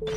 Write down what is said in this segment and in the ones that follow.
Would you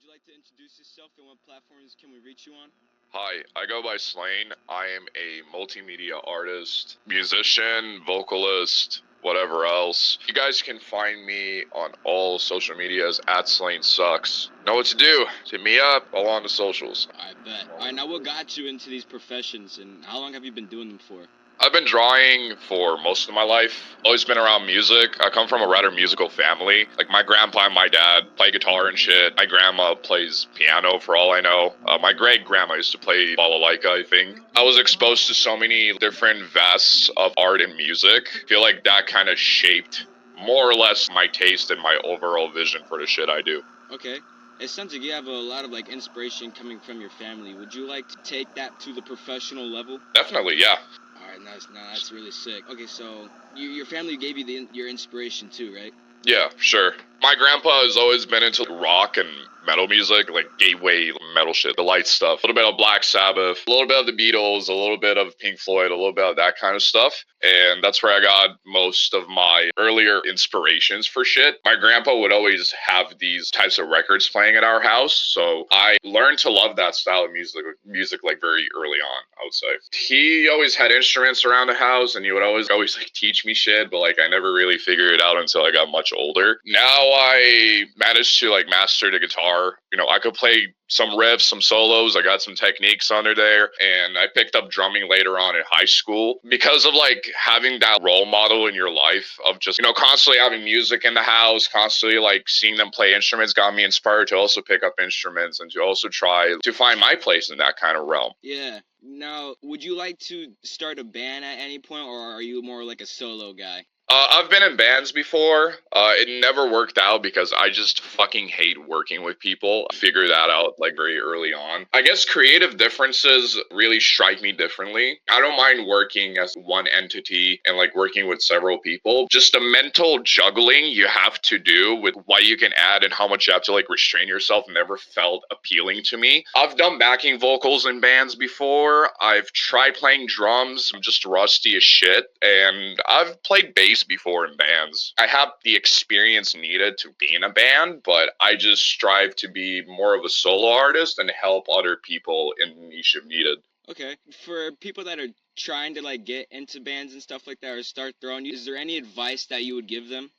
like to introduce yourself and what platforms can we reach you on? Hi, I go by Slain. I am a multimedia artist, musician, vocalist, whatever else. You guys can find me on all social medias at Slainsucks. Know what to do. Hit me up all on the socials. I bet. Alright, now what got you into these professions and how long have you been doing them for? I've been drawing for most of my life. Always been around music. I come from a rather musical family. Like my grandpa and my dad play guitar and shit. My grandma plays piano for all I know. My great grandma used to play balalaika, I think. I was exposed to so many different vests of art and music. I feel like that kind of shaped more or less my taste and my overall vision for the shit I do. Okay. It sounds like you have a lot of like inspiration coming from your family. Would you like to take that to the professional level? Definitely, yeah. Alright, nice. Now that's really sick. Okay, so your family gave you your inspiration too, right? Yeah, sure. My grandpa has always been into rock and metal music, like gateway metal shit, the light stuff. A little bit of Black Sabbath, a little bit of the Beatles, a little bit of Pink Floyd, a little bit of that kind of stuff. And that's where I got most of my earlier inspirations for shit. My grandpa would always have these types of records playing at our house, so I learned to love that style of music like very early on, I would say. He always had instruments around the house and he would always like teach me shit, but like I never really figured it out until I got much older. Now I managed to like master the guitar. You know, I could play some riffs, some solos. I got some techniques under there. And I picked up drumming later on in high school because of like having that role model in your life of just, you know, constantly having music in the house, constantly like seeing them play instruments got me inspired to also pick up instruments and to also try to find my place in that kind of realm. Yeah. Now, would you like to start a band at any point, or are you more like a solo guy? I've been in bands before. It never worked out because I just fucking hate working with people. I figured that out like very early on. I guess creative differences really strike me differently. I don't mind working as one entity and like working with several people. Just the mental juggling you have to do with what you can add and how much you have to like restrain yourself never felt appealing to me. I've done backing vocals in bands before. I've tried playing drums. I'm just rusty as shit. And I've played bass before in bands. I have the experience needed to be in a band, but I just strive to be more of a solo artist and help other people in the niche if needed. Okay. For people that are trying to like get into bands and stuff like that or start their own, is there any advice that you would give them?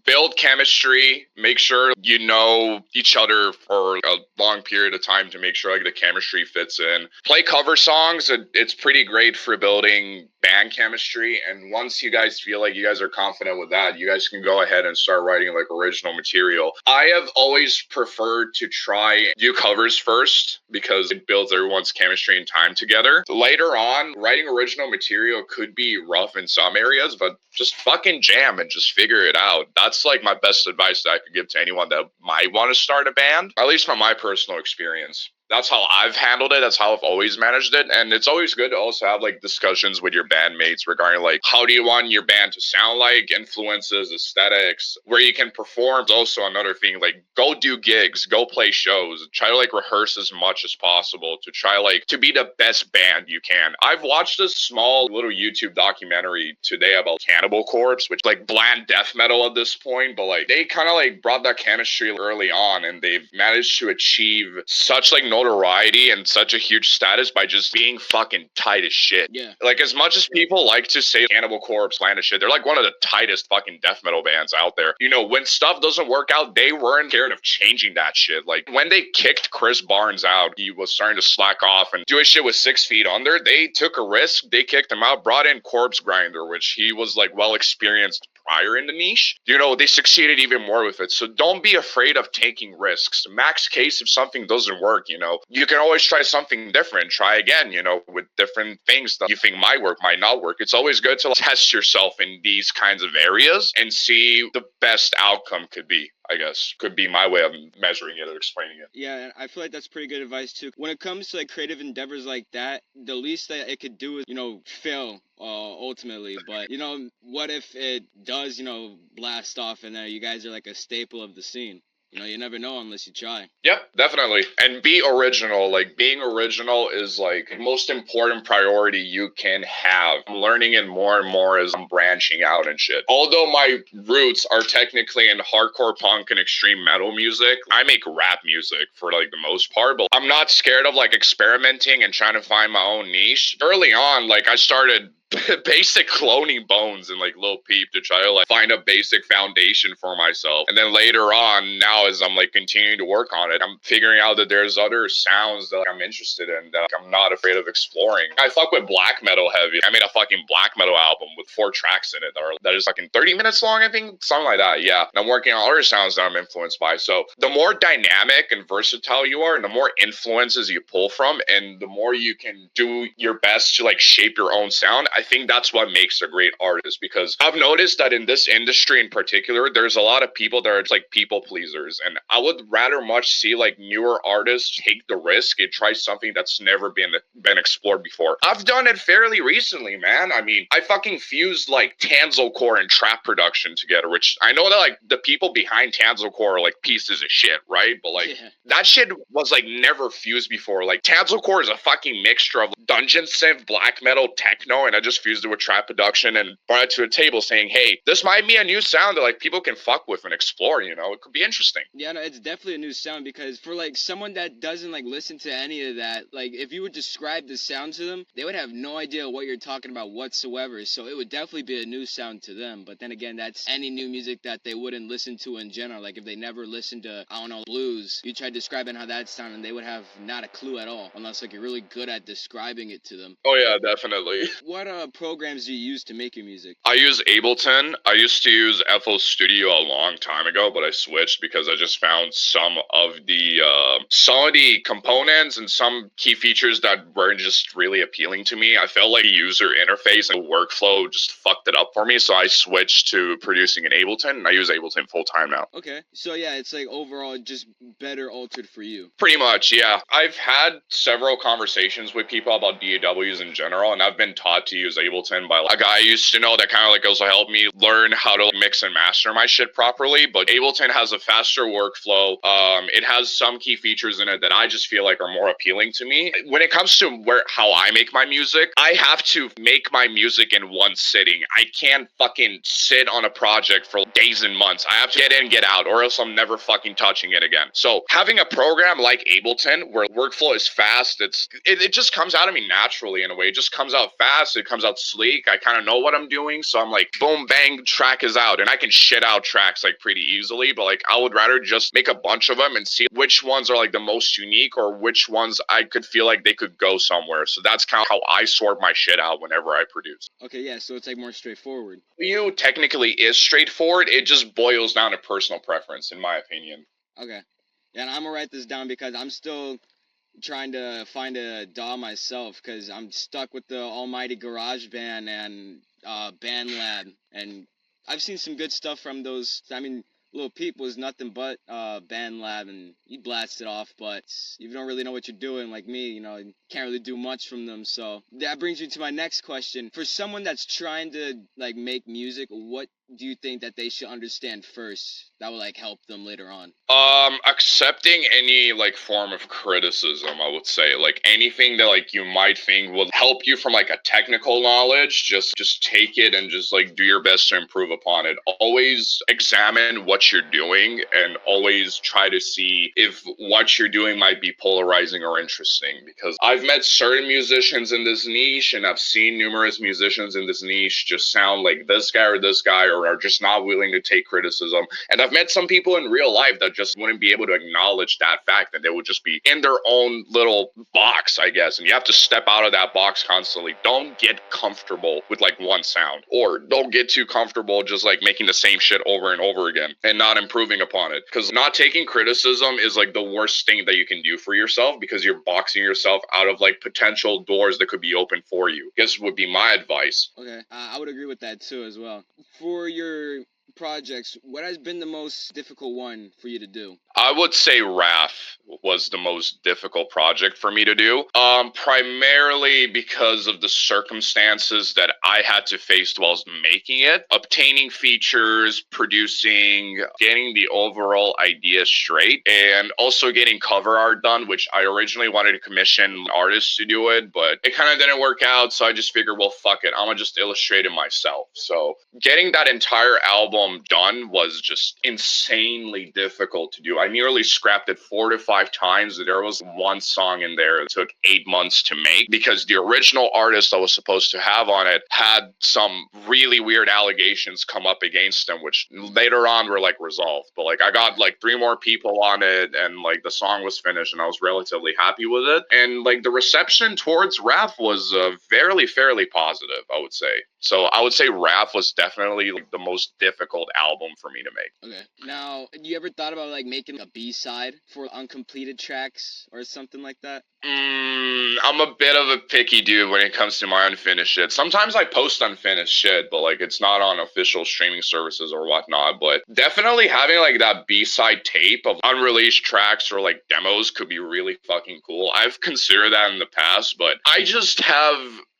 Build chemistry, make sure you know each other for a long period of time to make sure like the chemistry fits in. Play cover songs, it's pretty great for building band chemistry, and once you guys feel like you guys are confident with that, you guys can go ahead and start writing like original material. I have always preferred to try do covers first because it builds everyone's chemistry and time together. Later on, writing original material could be rough in some areas, but just fucking jam and just figure it out. That's like my best advice that I could give to anyone that might want to start a band, at least from my personal experience. That's how I've handled it. That's how I've always managed it. And it's always good to also have like discussions with your bandmates regarding like how do you want your band to sound like, influences, aesthetics, where you can perform. Is also another thing. Like go do gigs, go play shows, try to like rehearse as much as possible to try like to be the best band you can. I've watched this small little YouTube documentary today about Cannibal Corpse, which like bland death metal at this point, but like they kind of like brought that chemistry early on and they've managed to achieve such like notoriety and such a huge status by just being fucking tight as shit. Yeah. Like as much as people like to say Cannibal Corpse, bland as shit, they're like one of the tightest fucking death metal bands out there. You know, when stuff doesn't work out, they weren't scared of changing that shit. Like when they kicked Chris Barnes out, he was starting to slack off and do his shit with 6 feet under. They took a risk. They kicked him out, brought in Corpse Grinder, which he was like well experienced prior in the niche. You know, they succeeded even more with it. So don't be afraid of taking risks. Max case, if something doesn't work, you know, you can always try something different. Try again, you know, with different things that you think might work, might not work. It's always good to test yourself in these kinds of areas and see the best outcome could be. I guess could be my way of measuring it or explaining it. Yeah, and I feel like that's pretty good advice too. When it comes to like creative endeavors like that, the least that it could do is, fail ultimately. But what if it does, blast off and you guys are like a staple of the scene? You never know unless you try. Yep, definitely. And be original. Like, being original is like the most important priority you can have. I'm learning it more and more as I'm branching out and shit. Although my roots are technically in hardcore punk and extreme metal music, I make rap music for like the most part, but I'm not scared of like experimenting and trying to find my own niche. Early on, like, I started basic cloning bones and like Lil Peep to try to like find a basic foundation for myself. And then later on, now as I'm like continuing to work on it, I'm figuring out that there's other sounds that I'm interested in that I'm not afraid of exploring. I fuck with black metal heavy. I made a fucking black metal album with 4 tracks in it that is fucking 30 minutes long, I think, something like that. Yeah. And I'm working on other sounds that I'm influenced by. So the more dynamic and versatile you are, and the more influences you pull from, and the more you can do your best to like shape your own sound, I think that's what makes a great artist. Because I've noticed that in this industry in particular, there's a lot of people that are like people pleasers, and I would rather much see like newer artists take the risk and try something that's never been explored before. I've done it fairly recently, man. I mean, I fucking fused like Tanzelcore and trap production together, which I know that like the people behind Tanzelcore are like pieces of shit, right? But like that shit was like never fused before. Like, Tanzelcore is a fucking mixture of dungeon synth, black metal, techno, and I just fused it with trap production and brought it to a table saying, hey, this might be a new sound that like people can fuck with and explore, you know? It could be interesting. Yeah, no, it's definitely a new sound, because for like someone that doesn't like listen to any of that, like if you would describe the sound to them, they would have no idea what you're talking about whatsoever. So it would definitely be a new sound to them. But then again, that's any new music that they wouldn't listen to in general. Like if they never listened to, I don't know, blues, you try describing how that sounded, and they would have not a clue at all, unless like you're really good at describing it to them. Oh yeah, definitely. What programs do you use to make your music? I use Ableton. I used to use FL Studio a long time ago, but I switched because I just found some of the components and some key features that weren't just really appealing to me. I felt like the user interface and workflow just fucked it up for me, so I switched to producing in Ableton, and I use Ableton full time now. Okay, so yeah, it's like overall just better altered for you. Pretty much, yeah. I've had several conversations with people about DAWs in general, and I've been taught to use Ableton by a guy I used to know that kind of like also helped me learn how to mix and master my shit properly. But Ableton has a faster workflow. It has some key features in it that I just feel like are more appealing to me. When it comes to how I make my music, I have to make my music in one sitting. I can't fucking sit on a project for days and months. I have to get in, get out, or else I'm never fucking touching it again. So having a program like Ableton where workflow is fast, it just comes out of me naturally in a way. It just comes out fast. It comes out sleek. I kind of know what I'm doing. So I'm like, boom, bang, track is out. And I can shit out tracks like pretty easily. But like, I would rather just make a bunch of them and see which ones are like the most unique or which ones I could feel like they could go somewhere. So that's kind of how I sort my shit out whenever I produce. Okay, yeah, so it's like more straightforward. You technically is straightforward. It just boils down to personal preference, in my opinion. Okay. Yeah, and I'm gonna write this down because I'm still trying to find a DAW myself, because I'm stuck with the almighty GarageBand and BandLab, and I've seen some good stuff from those. I mean, Lil Peep was nothing but BandLab, and he blasted off, but if you don't really know what you're doing, like me, you can't really do much from them. So that brings me to my next question. For someone that's trying to like make music, what do you think that they should understand first that will like help them later on? Accepting any like form of criticism, I would say. Like, anything that like you might think will help you from like a technical knowledge, just take it and just like do your best to improve upon it. Always examine what you're doing and always try to see if what you're doing might be polarizing or interesting. Because I've met certain musicians in this niche, and I've seen numerous musicians in this niche just sound like this guy or this guy, or are just not willing to take criticism. And I've met some people in real life that just wouldn't be able to acknowledge that fact, that they would just be in their own little box, I guess. And you have to step out of that box constantly. Don't get comfortable with like one sound, or don't get too comfortable just like making the same shit over and over again and not improving upon it. Because not taking criticism is like the worst thing that you can do for yourself, because you're boxing yourself out of like potential doors that could be open for you. This would be my advice. Okay, I would agree with that too as well. For your projects, what has been the most difficult one for you to do? I would say Wrath was the most difficult project for me to do. Primarily because of the circumstances that I had to face whilst making it. Obtaining features, producing, getting the overall idea straight, and also getting cover art done, which I originally wanted to commission artists to do it, but it kind of didn't work out, so I just figured, well, fuck it, I'm gonna just illustrate it myself. So getting that entire album done was just insanely difficult to do. I nearly scrapped it 4 to 5 times. There was one song in there that took 8 months to make because the original artist I was supposed to have on it had some really weird allegations come up against him, which later on were like resolved. But like I got like 3 more people on it, and like the song was finished, and I was relatively happy with it. And like the reception towards Wrath was fairly positive, I would say. So I would say Wrath was definitely like the most difficult album for me to make. Okay. Now, you ever thought about like making a B-side for uncompleted tracks or something like that? I'm a bit of a picky dude when it comes to my unfinished shit. Sometimes I post unfinished shit, but like it's not on official streaming services or whatnot. But definitely having like that B-side tape of unreleased tracks or like demos could be really fucking cool. I've considered that in the past, but I just have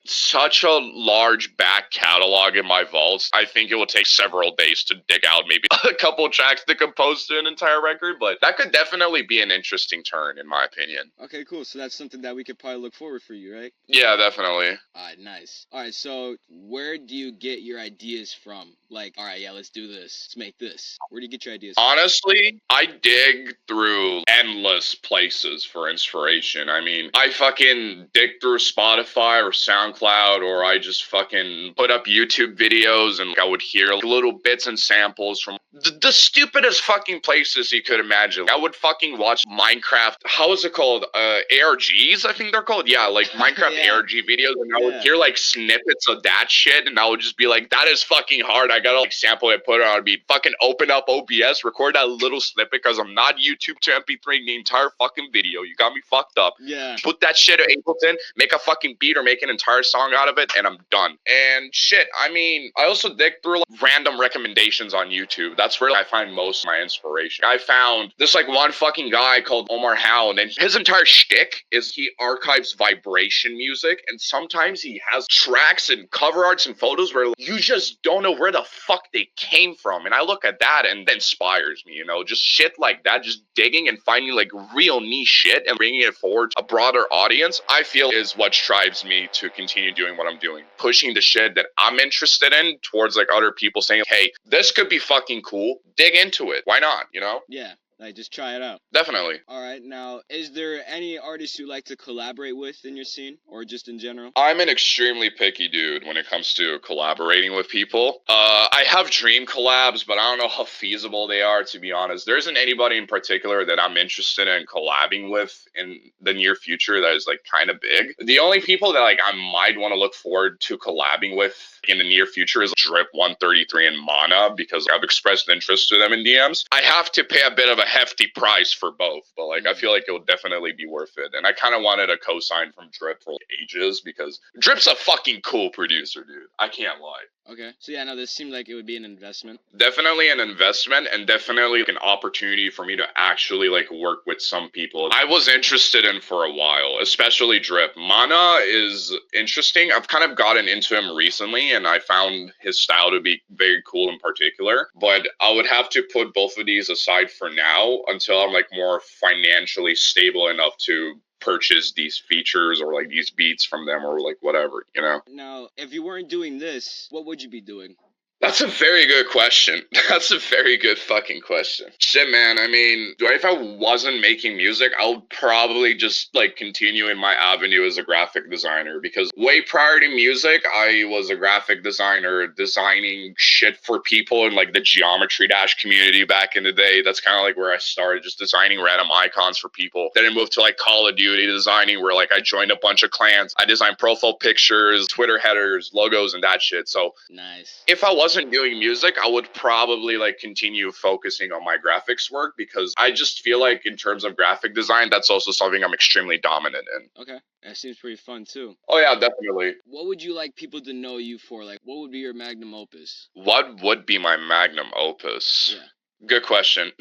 such a large back catalog in my vaults. I think it will take several days to dig out maybe a couple tracks to compose to an entire record, but that could definitely be an interesting turn in my opinion. Okay, cool. So that's something that we could probably look forward for you, right? Yeah, definitely. Alright, nice. Alright, so where do you get your ideas from? Like, alright, yeah, let's do this. Let's make this. Where do you get your ideas from? Honestly, I dig through endless places for inspiration. I mean, I fucking dig through Spotify or SoundCloud, or I just fucking put up YouTube videos and I would hear little bits and samples from the stupidest fucking places you could imagine. I would fucking watch Minecraft, how is it called? ARGs, I think they're called. Yeah, like Minecraft Yeah. ARG videos, and I would hear like snippets of that shit, and I would just be like, that is fucking hard. I gotta like sample it, put it on beat, fucking open up OBS, record that little snippet, because I'm not YouTube to MP3 the entire fucking video. You got me fucked up. Yeah. Put that shit at Ableton, make a fucking beat or make an entire song out of it, and I'm done. And shit, I mean, I also dig through like, random recommendations on YouTube. That's where I find most of my inspiration. I found this like one fucking guy called Omar Hound, and his entire shtick is he archives vibration music, and sometimes he has tracks and cover arts and photos where you just don't know where the fuck they came from. And I look at that and that inspires me, you know, just shit like that, just digging and finding like real niche shit and bringing it forward to a broader audience, I feel is what drives me to continue doing what I'm doing. Pushing the shit that I'm interested in towards like other people saying, hey, this could be fucking cool. Dig into it. Why not, you know? Yeah. Like, just try it out. Definitely. Alright, now, is there any artists you like to collaborate with in your scene? Or just in general? I'm an extremely picky dude when it comes to collaborating with people. I have dream collabs, but I don't know how feasible they are, to be honest. There isn't anybody in particular that I'm interested in collabing with in the near future that is, like, kind of big. The only people that, like, I might want to look forward to collabing with in the near future is Drip 133 and Mana, because I've expressed interest to them in DMs. I have to pay a bit of a hefty price for both, but like I feel like it would definitely be worth it. And I kind of wanted a cosign from Drip for ages because Drip's a fucking cool producer, dude. I can't lie. Okay. So yeah, no, this seemed like it would be an investment. Definitely an investment, and definitely an opportunity for me to actually like work with some people I was interested in for a while, especially Drip. Mana is interesting. I've kind of gotten into him recently, and I found his style to be very cool in particular. But I would have to put both of these aside for now until I'm like more financially stable enough to purchase these features or like these beats from them or like whatever, you know? Now, if you weren't doing this, what would you be doing? That's a very good question. That's a very good fucking question. Shit, man. I mean, if I wasn't making music, I would probably just like continue in my avenue as a graphic designer, because way prior to music, I was a graphic designer designing shit for people in like the Geometry Dash community back in the day. That's kind of like where I started, just designing random icons for people. Then I moved to like Call of Duty designing, where like I joined a bunch of clans. I designed profile pictures, Twitter headers, logos, and that shit. So nice. If I wasn't doing music, I would probably like continue focusing on my graphics work, because I just feel like in terms of graphic design, that's also something I'm extremely dominant in. Okay. That seems pretty fun too. Oh yeah, definitely. What would you like people to know you for? Like, what would be your magnum opus? What would be my magnum opus? Yeah. Good question.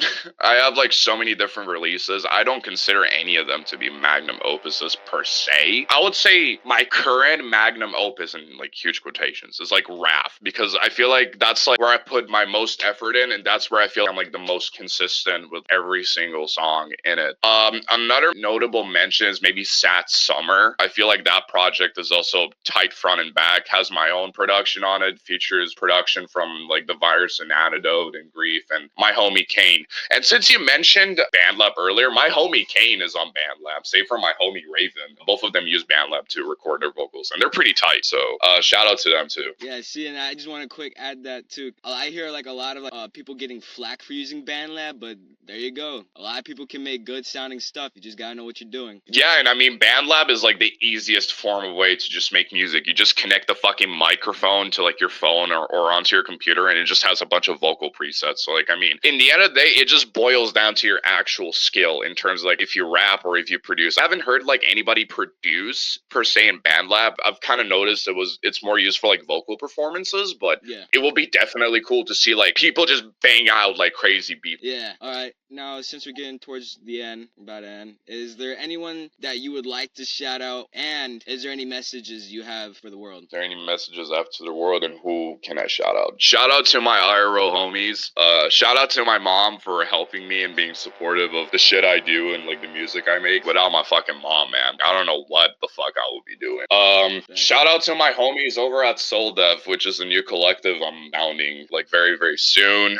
I have like so many different releases. I don't consider any of them to be magnum opuses per se. I would say my current magnum opus, in like huge quotations, is like Wrath, because I feel like that's like where I put my most effort in, and that's where I feel I'm like the most consistent with every single song in it. Another notable mention is maybe Sat Summer. I feel like that project is also tight front and back, has my own production on it, features production from like The Virus and Antidote and Grief and my homie Kane. And since you mentioned BandLab earlier, my homie Kane is on BandLab, save for my homie Raven. Both of them use BandLab to record their vocals, and they're pretty tight. So shout out to them too. Yeah, see, and I just want to quick add that too. I hear like a lot of people getting flack for using BandLab, but there you go. A lot of people can make good sounding stuff. You just gotta know what you're doing. Yeah, and I mean, BandLab is like the easiest form of way to just make music. You just connect the fucking microphone to like your phone or onto your computer, and it just has a bunch of vocal presets. So, like, I mean, in the end of the day, it just boils down to your actual skill in terms of like if you rap or if you produce. I haven't heard like anybody produce per se in BandLab. I've kind of noticed it's more used for like vocal performances, but Yeah. it will be definitely cool to see like people just bang out like crazy beats. Yeah. All right. Now, since we're getting towards the end, about to end, is there anyone that you would like to shout out, and is there any messages you have for the world? Is there any messages out to the world, and who can I shout out? Shout out to my IRO homies. Shout out to my mom for helping me and being supportive of the shit I do and like the music I make. Without my fucking mom, man, I don't know what the fuck I would be doing. Shout out to my homies over at Soul Dev, which is a new collective I'm founding like very, very soon.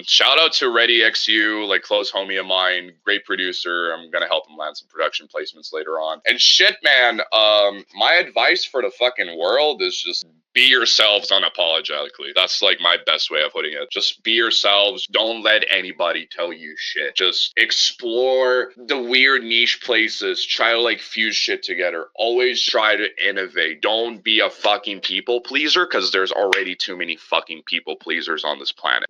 Shout out to Ready XU, like close homie of mine, great producer. I'm gonna help him land some production placements later on. And shit, man, my advice for the fucking world is just be yourselves unapologetically. That's like my best way of putting it. Just be yourselves. Don't let anybody tell you shit. Just explore the weird niche places. Try to like fuse shit together. Always try to innovate. Don't be a fucking people pleaser, because there's already too many fucking people pleasers on this planet.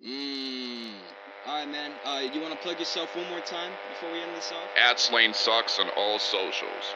Alright, man. You want to plug yourself one more time before we end this off? At Slainsucks on all socials.